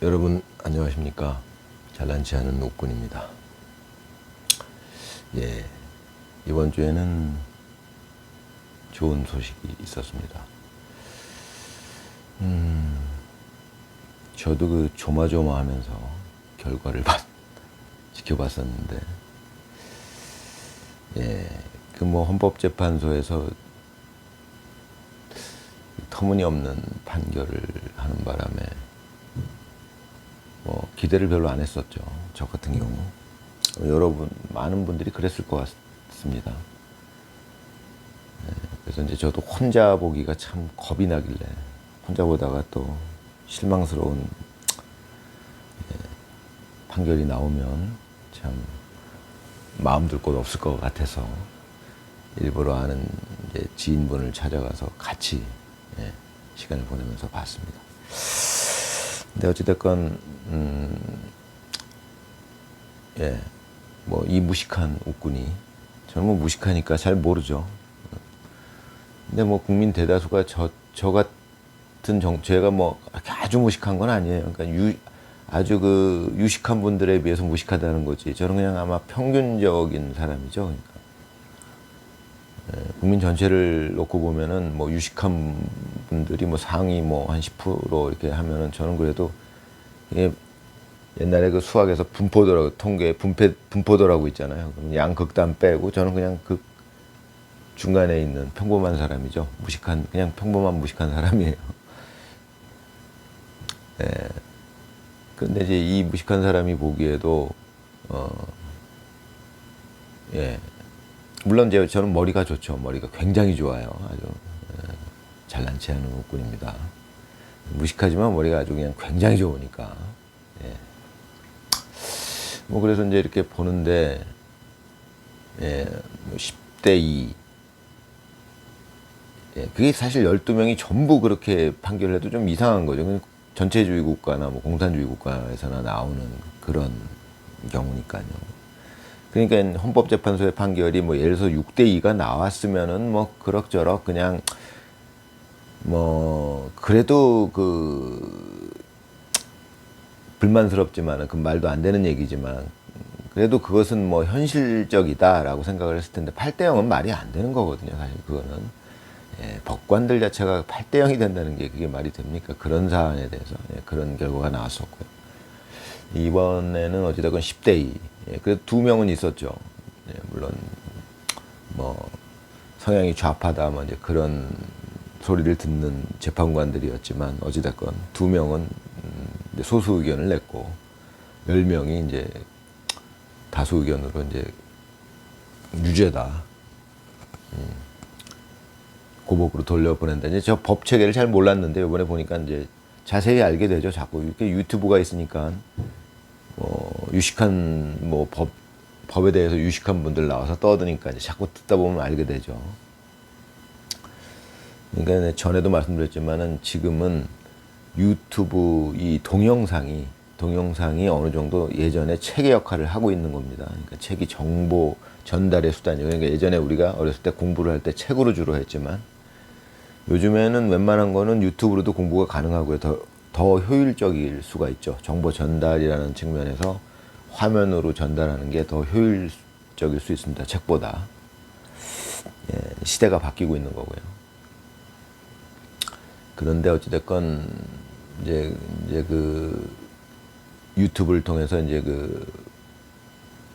여러분 안녕하십니까? 잘난치 않은 옥군입니다. 예, 이번 주에는 좋은 소식이 있었습니다. 저도 그 조마조마하면서 결과를 지켜봤었는데, 예, 그 뭐 헌법재판소에서 터무니없는 판결을 하는 바람에 뭐 기대를 별로 안 했었죠. 저 같은 경우 여러분 많은 분들이 그랬을 것 같습니다. 그래서 이제 저도 혼자 보기가 참 겁이 나길래 혼자 보다가 또 실망스러운 판결이 나오면 참 마음 둘 곳 없을 것 같아서 일부러 아는 이제 지인분을 찾아가서 같이 시간을 보내면서 봤습니다. 근데 어찌됐건 뭐 이 무식한 옥군이, 저는 뭐 무식하니까 잘 모르죠. 근데 뭐 국민 대다수가 저 같은 제가 뭐 아주 무식한 건 아니에요. 그러니까 아주 그 유식한 분들에 비해서 무식하다는 거지. 저는 그냥 아마 평균적인 사람이죠. 그러니까 국민 전체를 놓고 보면은 뭐 유식한 분들이 뭐 상위 뭐 한 10% 이렇게 하면은 저는 그래도 이게 옛날에 그 수학에서 분포도라고 통계 분포도라고 있잖아요. 그럼 양극단 빼고 저는 그냥 그 중간에 있는 평범한 사람이죠. 그냥 평범한 무식한 사람이에요. 예. 근데 이제 이 무식한 사람이 보기에도, 예. 물론 이제 저는 머리가 좋죠. 머리가 굉장히 좋아요. 아주, 잘난치 않은 옥군입니다. 무식하지만 머리가 아주 그냥 굉장히 좋으니까. 예. 뭐 그래서 이제 이렇게 보는데, 예, 뭐 10대 2. 예, 그게 사실 12명이 전부 그렇게 판결을 해도 좀 이상한 거죠. 전체주의 국가나 뭐 공산주의 국가에서나 나오는 그런 경우니까요. 그러니까 헌법재판소의 판결이 뭐 예를 들어서 6대 2가 나왔으면은 뭐 그럭저럭 그냥 뭐 그래도 그 불만스럽지만은 그 말도 안 되는 얘기지만 그래도 그것은 뭐 현실적이다라고 생각을 했을 텐데 8대 0은 말이 안 되는 거거든요. 사실 그거는. 예, 법관들 자체가 8대 0이 된다는 게 그게 말이 됩니까? 그런 사안에 대해서 그런 결과가 나왔었고요. 이번에는 어찌됐건 10대 2. 그래도 2명은 있었죠. 물론 뭐 성향이 좌파다 뭐 이제 그런 소리를 듣는 재판관들이었지만 어찌됐건 2명은 소수 의견을 냈고 10명이 이제 다수 의견으로 이제 유죄다. 고법으로 돌려보낸다. 이제 저 법 체계를 잘 몰랐는데 이번에 보니까 이제 자세히 알게 되죠. 자꾸 이렇게 유튜브가 있으니까 뭐 유식한 뭐 법에 대해서 유식한 분들 나와서 떠드니까 이제 자꾸 듣다 보면 알게 되죠. 그러니까 전에도 말씀드렸지만은 지금은 유튜브 이 동영상이 어느 정도 예전에 책의 역할을 하고 있는 겁니다. 그러니까 책이 정보 전달의 수단이에요. 그러니까 예전에 우리가 어렸을 때 공부를 할 때 책으로 주로 했지만 요즘에는 웬만한 거는 유튜브로도 공부가 가능하고요. 더 효율적일 수가 있죠. 정보 전달이라는 측면에서 화면으로 전달하는 게 더 효율적일 수 있습니다. 책보다. 예, 시대가 바뀌고 있는 거고요. 그런데 어찌됐건 이제 그 유튜브를 통해서 이제 그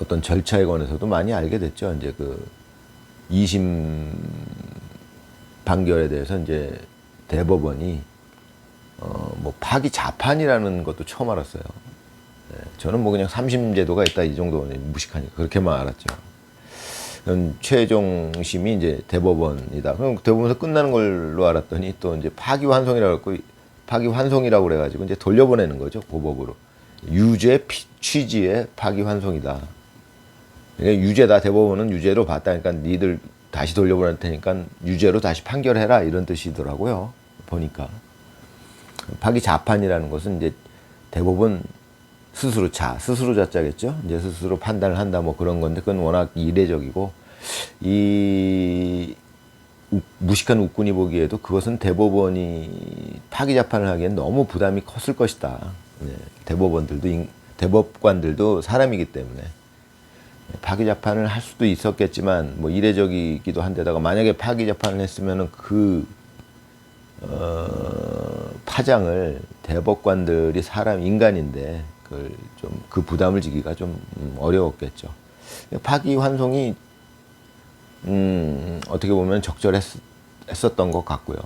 어떤 절차에 관해서도 많이 알게 됐죠. 이제 그 2심 판결에 대해서 이제 대법원이 뭐 파기 자판이라는 것도 처음 알았어요. 저는 뭐 그냥 3심 제도가 있다 이 정도 무식하니까 그렇게만 알았죠. 최종심이 이제 대법원이다. 그럼 대법원에서 끝나는 걸로 알았더니 또 이제 파기환송이라고 그래가지고 이제 돌려보내는 거죠. 고법으로. 유죄 취지의 파기환송이다. 그러니까 유죄다. 대법원은 유죄로 봤다. 그러니까 니들 다시 돌려보낼 테니까 유죄로 다시 판결해라 이런 뜻이더라고요. 보니까 파기 자판이라는 것은 이제 대법원 스스로 자자겠죠. 이제 스스로 판단을 한다 뭐 그런 건데 그건 워낙 이례적이고 이 무식한 옥군이 보기에도 그것은 대법원이 파기 자판을 하기엔 너무 부담이 컸을 것이다. 네, 대법관들도 사람이기 때문에 파기 재판을 할 수도 있었겠지만 뭐 이례적이기도 한데다가 만약에 파기 재판을 했으면은 파장을 대법관들이 사람 인간인데 그걸 좀 그 부담을 지기가 좀 어려웠겠죠. 파기 환송이 어떻게 보면 적절했었던 것 같고요.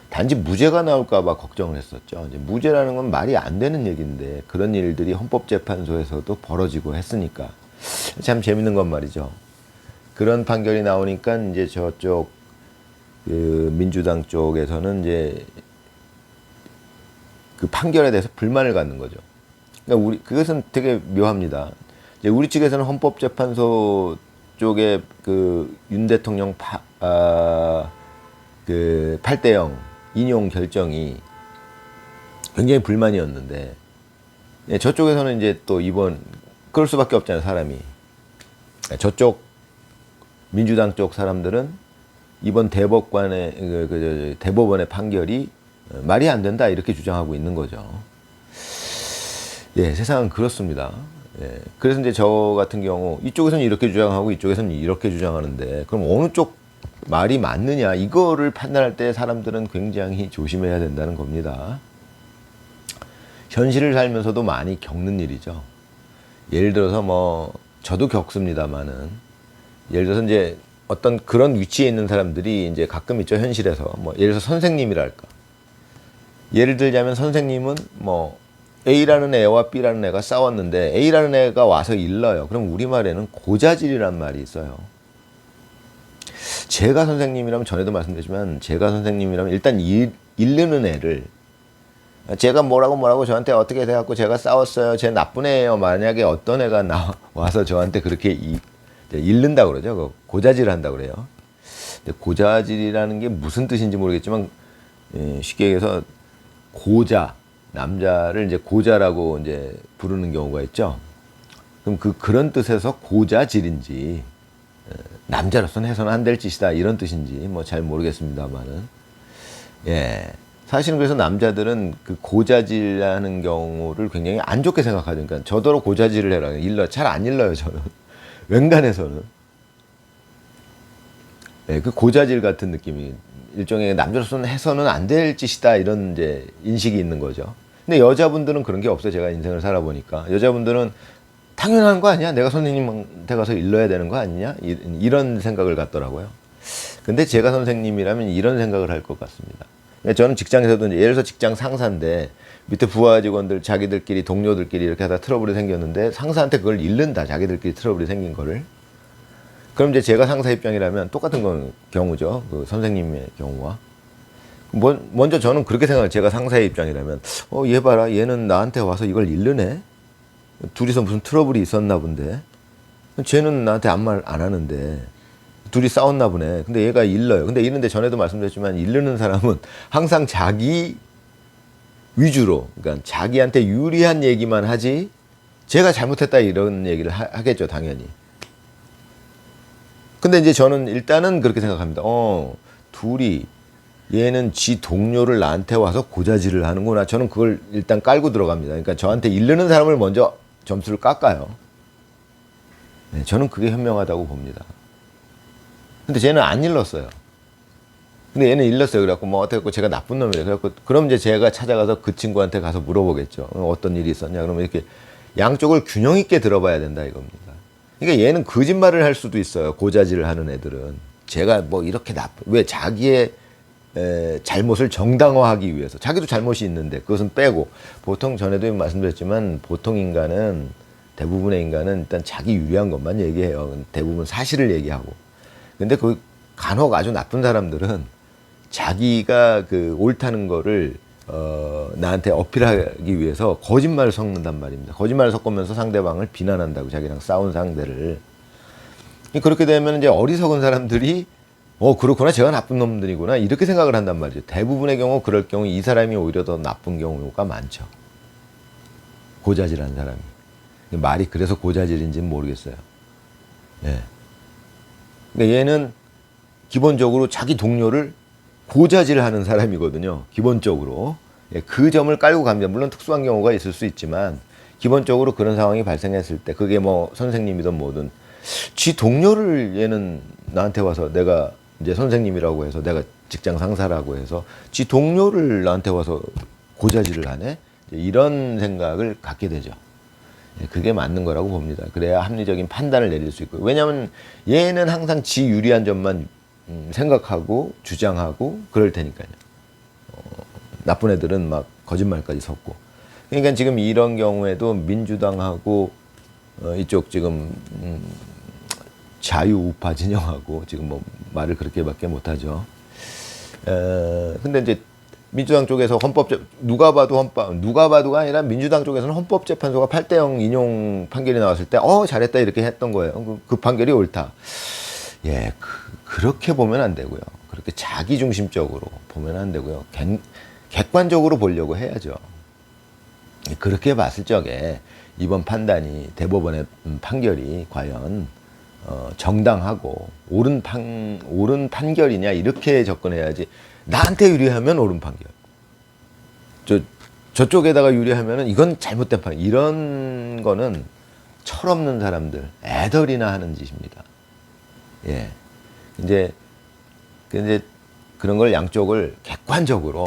단지 무죄가 나올까봐 걱정을 했었죠. 이제 무죄라는 건 말이 안 되는 얘기인데 그런 일들이 헌법재판소에서도 벌어지고 했으니까 참 재밌는 건 말이죠. 그런 판결이 나오니까 이제 저쪽 그 민주당 쪽에서는 이제 그 판결에 대해서 불만을 갖는 거죠. 그러니까 그것은 되게 묘합니다. 이제 우리 측에서는 헌법재판소 쪽에 그 윤 대통령 그 8대0 인용 결정이 굉장히 불만이었는데 저쪽에서는 이제 또 그럴 수밖에 없잖아요, 사람이. 저쪽 민주당 쪽 사람들은 이번 대법원의 판결이 말이 안 된다 이렇게 주장하고 있는 거죠. 예, 세상은 그렇습니다. 예, 그래서 이제 저 같은 경우 이쪽에서는 이렇게 주장하고 이쪽에서는 이렇게 주장하는데 그럼 어느 쪽 말이 맞느냐 이거를 판단할 때 사람들은 굉장히 조심해야 된다는 겁니다. 현실을 살면서도 많이 겪는 일이죠. 예를 들어서 뭐 저도 겪습니다만은 예를 들어서 이제 어떤 그런 위치에 있는 사람들이 이제 가끔 있죠, 현실에서. 뭐 예를 들어서 선생님이랄까. 예를 들자면 선생님은 뭐 A라는 애와 B라는 애가 싸웠는데 A라는 애가 와서 일러요. 그럼 우리말에는 고자질이란 말이 있어요. 제가 선생님이라면 전에도 말씀드렸지만 제가 선생님이라면 일단 일르는 애를 제가 뭐라고 저한테 어떻게 돼갖고 제가 싸웠어요. 쟤 나쁜 애예요. 만약에 어떤 애가 와서 저한테 그렇게 일른다 그러죠. 고자질을 한다 그래요. 근데 고자질이라는 게 무슨 뜻인지 모르겠지만 쉽게 얘기해서 남자를 이제 고자라고 이제 부르는 경우가 있죠. 그럼 그런 뜻에서 고자질인지 남자로서는 해서는 안 될 짓이다 이런 뜻인지 뭐 잘 모르겠습니다만은 예. 사실은 그래서 남자들은 그 고자질하는 경우를 굉장히 안 좋게 생각하죠. 그러니까 저더러 고자질을 해라. 잘 안 일러요, 저는. 웬간해서는. 예, 그 고자질 같은 느낌이 일종의 남자로서는 해서는 안 될 짓이다 이런 이제 인식이 있는 거죠. 근데 여자분들은 그런 게 없어요. 제가 인생을 살아보니까. 여자분들은 당연한 거 아니야? 내가 선생님한테 가서 일러야 되는 거 아니냐? 이런 생각을 갖더라고요. 근데 제가 선생님이라면 이런 생각을 할 것 같습니다. 저는 직장에서도 예를 들어서 직장 상사인데 밑에 부하 직원들 자기들끼리 동료들끼리 이렇게 하다 트러블이 생겼는데 상사한테 그걸 잃는다. 자기들끼리 트러블이 생긴 거를. 그럼 이제 제가 상사 입장이라면 똑같은 경우죠. 그 선생님의 경우와. 먼저 저는 그렇게 생각해요. 제가 상사의 입장이라면 얘 봐라. 얘는 나한테 와서 이걸 잃르네. 둘이서 무슨 트러블이 있었나 본데. 쟤는 나한테 아무 말 안 하는데. 둘이 싸웠나 보네. 근데 얘가 일러요. 근데 이런데 전에도 말씀드렸지만 일르는 사람은 항상 자기 위주로, 그러니까 자기한테 유리한 얘기만 하지 제가 잘못했다 이런 얘기를 하겠죠, 당연히. 근데 이제 저는 일단은 그렇게 생각합니다. 둘이 얘는 지 동료를 나한테 와서 고자질을 하는구나. 저는 그걸 일단 깔고 들어갑니다. 그러니까 저한테 일르는 사람을 먼저 점수를 깎아요. 네, 저는 그게 현명하다고 봅니다. 근데 쟤는 안 일렀어요. 근데 얘는 일렀어요. 그래갖고 뭐 어떻게 제가 나쁜 놈이래. 그래갖고 그럼 이제 제가 찾아가서 그 친구한테 가서 물어보겠죠. 어떤 일이 있었냐. 그러면 이렇게 양쪽을 균형 있게 들어봐야 된다 이겁니다. 그러니까 얘는 거짓말을 할 수도 있어요. 고자질을 하는 애들은. 제가 뭐 이렇게 왜 자기의 잘못을 정당화하기 위해서. 자기도 잘못이 있는데 그것은 빼고. 보통 전에도 말씀드렸지만 보통 인간은 대부분의 인간은 일단 자기 유리한 것만 얘기해요. 대부분 사실을 얘기하고. 근데 간혹 아주 나쁜 사람들은 자기가 옳다는 거를 나한테 어필하기 위해서 거짓말을 섞는단 말입니다. 거짓말을 섞으면서 상대방을 비난한다고, 자기랑 싸운 상대를. 그렇게 되면 이제 어리석은 사람들이 그렇구나, 제가 나쁜 놈들이구나 이렇게 생각을 한단 말이죠. 대부분의 경우 그럴 경우 이 사람이 오히려 더 나쁜 경우가 많죠. 고자질한 사람이. 말이 그래서 고자질인지는 모르겠어요. 예. 그러니까 얘는 기본적으로 자기 동료를 고자질하는 사람이거든요. 기본적으로. 예, 그 점을 깔고 갑니다. 물론 특수한 경우가 있을 수 있지만 기본적으로 그런 상황이 발생했을 때 그게 뭐 선생님이든 뭐든 지 동료를 얘는 나한테 와서 내가 이제 선생님이라고 해서 내가 직장 상사라고 해서 지 동료를 나한테 와서 고자질을 하네? 이런 생각을 갖게 되죠. 예, 그게 맞는 거라고 봅니다. 그래야 합리적인 판단을 내릴 수 있고. 왜냐하면 얘는 항상 지 유리한 점만 생각하고 주장하고 그럴 테니까요. 나쁜 애들은 막 거짓말까지 섞고. 그러니까 지금 이런 경우에도 민주당하고 이쪽 지금 자유우파 진영하고 지금 뭐 말을 그렇게밖에 못하죠. 근데 이제 민주당 쪽에서 누가 봐도가 아니라 민주당 쪽에서는 헌법재판소가 8대0 인용 판결이 나왔을 때 잘했다 이렇게 했던 거예요. 그 판결이 옳다. 예, 그렇게 보면 안 되고요. 그렇게 자기중심적으로 보면 안 되고요. 객관적으로 보려고 해야죠. 그렇게 봤을 적에 이번 판단이 대법원의 판결이 과연 정당하고 옳은 판결이냐 이렇게 접근해야지. 나한테 유리하면 옳은 판결. 저쪽에다가 유리하면은 이건 잘못된 판결. 이런 거는 철없는 사람들, 애들이나 하는 짓입니다. 예. 이제 그런 걸 양쪽을 객관적으로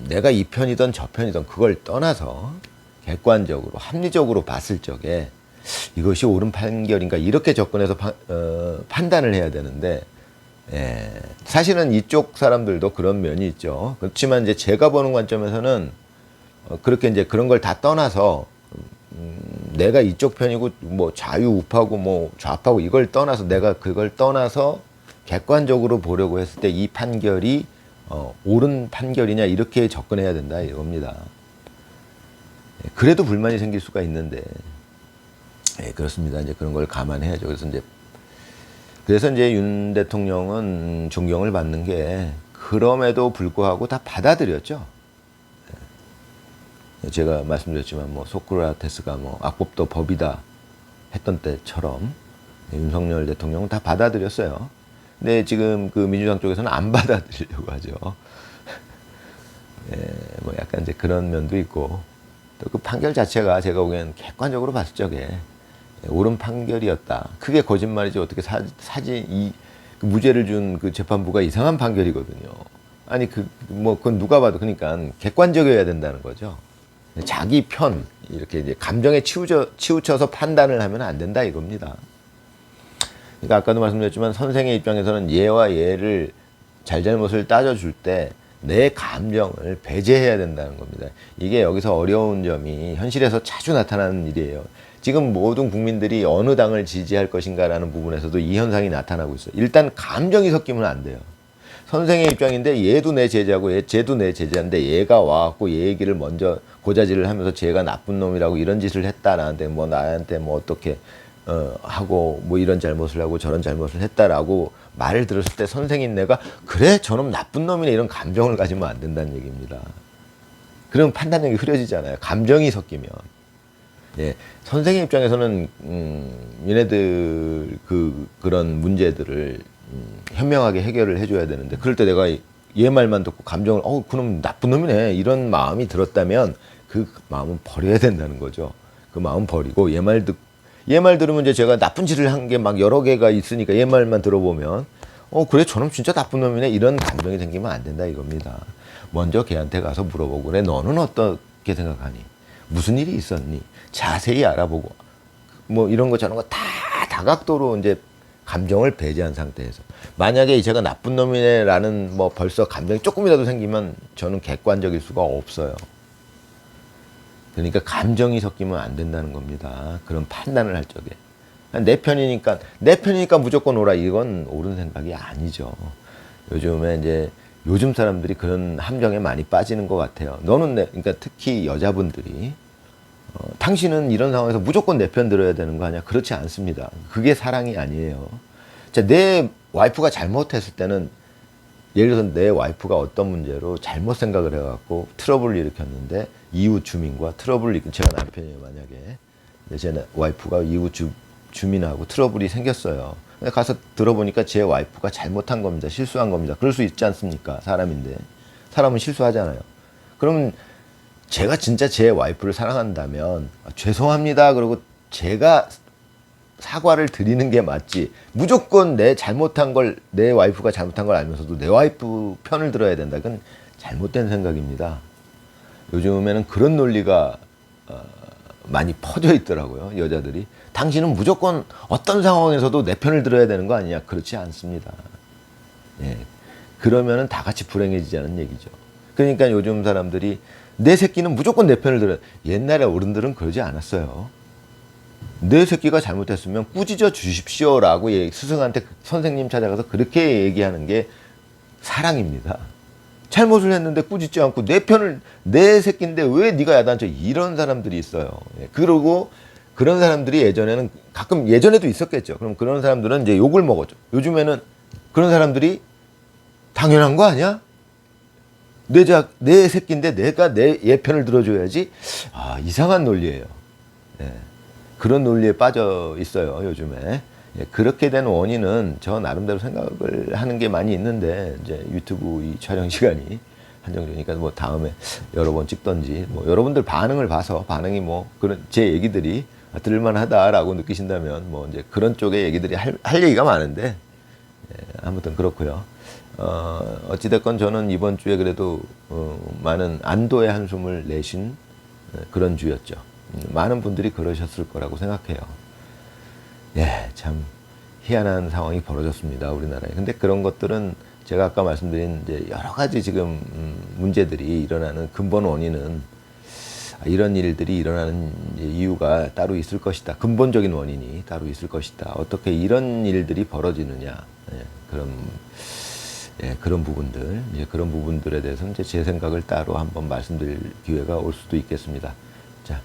내가 이 편이든 저 편이든 그걸 떠나서 객관적으로 합리적으로 봤을 적에 이것이 옳은 판결인가 이렇게 접근해서 판단을 해야 되는데 예, 사실은 이쪽 사람들도 그런 면이 있죠. 그렇지만 이제 제가 보는 관점에서는 그렇게 이제 그런 걸 다 떠나서 내가 이쪽 편이고 뭐 자유우파고 뭐 좌파고 이걸 떠나서 내가 그걸 떠나서 객관적으로 보려고 했을 때 이 판결이 옳은 판결이냐 이렇게 접근해야 된다 이겁니다. 그래도 불만이 생길 수가 있는데 그렇습니다. 이제 그런 걸 감안해야죠. 그래서 이제 윤 대통령은 존경을 받는 게 그럼에도 불구하고 다 받아들였죠. 제가 말씀드렸지만 뭐 소크라테스가 뭐 악법도 법이다 했던 때처럼 윤석열 대통령은 다 받아들였어요. 근데 지금 그 민주당 쪽에서는 안 받아들이려고 하죠. 뭐 약간 이제 그런 면도 있고 또 그 판결 자체가 제가 보기엔 객관적으로 봤을 적에 옳은 판결이었다. 그게 거짓말이지 어떻게 그 무죄를 준 그 재판부가 이상한 판결이거든요. 아니 그건 누가 봐도 그러니까 객관적이어야 된다는 거죠. 자기 편 이렇게 이제 감정에 치우쳐서 판단을 하면 안 된다 이겁니다. 그러니까 아까도 말씀드렸지만 선생의 입장에서는 얘와 얘를 잘잘못을 따져줄 때 내 감정을 배제해야 된다는 겁니다. 이게 여기서 어려운 점이 현실에서 자주 나타나는 일이에요. 지금 모든 국민들이 어느 당을 지지할 것인가라는 부분에서도 이 현상이 나타나고 있어요. 일단 감정이 섞이면 안 돼요. 선생의 입장인데 얘도 내 제자고 쟤도 내 제자인데 얘가 와갖고 얘 얘기를 먼저 고자질을 하면서 쟤가 나쁜 놈이라고 이런 짓을 했다 나한테 뭐 어떻게 하고 뭐 이런 잘못을 하고 저런 잘못을 했다라고 말을 들었을 때 선생인 내가 그래 저놈 나쁜 놈이네 이런 감정을 가지면 안 된다는 얘기입니다. 그럼 판단력이 흐려지잖아요. 감정이 섞이면. 예, 선생님 입장에서는 얘네들 그런 문제들을 현명하게 해결을 해줘야 되는데 그럴 때 내가 얘 말만 듣고 감정을 그놈 나쁜 놈이네 이런 마음이 들었다면 그 마음은 버려야 된다는 거죠. 그 마음 버리고 얘 말 들으면 이제 제가 나쁜 짓을 한 게 막 여러 개가 있으니까 얘 말만 들어보면 그래 저놈 진짜 나쁜 놈이네 이런 감정이 생기면 안 된다 이겁니다. 먼저 걔한테 가서 물어보고 그래 너는 어떻게 생각하니? 무슨 일이 있었니? 자세히 알아보고 뭐 이런 거 저런 거 다 다각도로 이제 감정을 배제한 상태에서 만약에 제가 나쁜 놈이네라는 뭐 벌써 감정이 조금이라도 생기면 저는 객관적일 수가 없어요. 그러니까 감정이 섞이면 안 된다는 겁니다. 그런 판단을 할 적에 내 편이니까 무조건 옳아 이건 옳은 생각이 아니죠. 요즘 사람들이 그런 함정에 많이 빠지는 것 같아요. 그러니까 특히 여자분들이 당신은 이런 상황에서 무조건 내 편 들어야 되는 거 아니야? 그렇지 않습니다. 그게 사랑이 아니에요. 자, 내 와이프가 잘못했을 때는 예를 들어서 내 와이프가 어떤 문제로 잘못 생각을 해갖고 트러블을 일으켰는데 이웃 주민과 제가 남편이에요 만약에 제 와이프가 이웃 주민하고 트러블이 생겼어요. 가서 들어보니까 제 와이프가 잘못한 겁니다. 실수한 겁니다. 그럴 수 있지 않습니까? 사람인데 사람은 실수하잖아요. 그럼 제가 진짜 제 와이프를 사랑한다면 죄송합니다. 그러고 제가 사과를 드리는 게 맞지. 무조건 내 잘못한 걸, 내 와이프가 잘못한 걸 알면서도 내 와이프 편을 들어야 된다. 그건 잘못된 생각입니다. 요즘에는 그런 논리가 많이 퍼져 있더라고요. 여자들이. 당신은 무조건 어떤 상황에서도 내 편을 들어야 되는 거 아니냐. 그렇지 않습니다. 예. 그러면은 다 같이 불행해지자는 얘기죠. 그러니까 요즘 사람들이 내 새끼는 무조건 내 편을 들어야. 옛날에 어른들은 그러지 않았어요. 내 새끼가 잘못했으면 꾸짖어 주십시오라고 스승한테 선생님 찾아가서 그렇게 얘기하는 게 사랑입니다. 잘못을 했는데 꾸짖지 않고 내 편을, 내 새끼인데 왜 네가 야단쳐, 이런 사람들이 있어요. 그러고 그런 사람들이 예전에는 가끔, 예전에도 있었겠죠. 그럼 그런 사람들은 이제 욕을 먹었죠. 요즘에는 그런 사람들이 당연한 거 아니야? 내 새끼인데 내가 얘 편을 들어줘야지. 이상한 논리예요. 예. 그런 논리에 빠져 있어요, 요즘에. 예, 그렇게 된 원인은 저 나름대로 생각을 하는 게 많이 있는데, 이제 유튜브 이 촬영 시간이 한정되니까 뭐 다음에 여러 번 찍던지, 뭐 여러분들 반응을 봐서, 반응이 뭐 그런 제 얘기들이 들을만하다라고 느끼신다면 뭐 이제 그런 쪽의 얘기들이 할 얘기가 많은데, 예, 아무튼 그렇고요. 어찌됐건 저는 이번 주에 그래도 많은 안도의 한숨을 내쉰 그런 주였죠. 많은 분들이 그러셨을 거라고 생각해요. 예, 참 희한한 상황이 벌어졌습니다, 우리나라에. 근데 그런 것들은 제가 아까 말씀드린 이제 여러 가지 지금 문제들이 일어나는 근본 원인은, 이런 일들이 일어나는 이유가 따로 있을 것이다. 근본적인 원인이 따로 있을 것이다. 어떻게 이런 일들이 벌어지느냐. 그런 부분들, 이제 그런 부분들에 대해서 이제 제 생각을 따로 한번 말씀드릴 기회가 올 수도 있겠습니다. 자,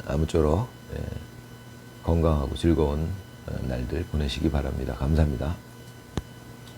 아무쪼록 건강하고 즐거운 날들 보내시기 바랍니다. 감사합니다.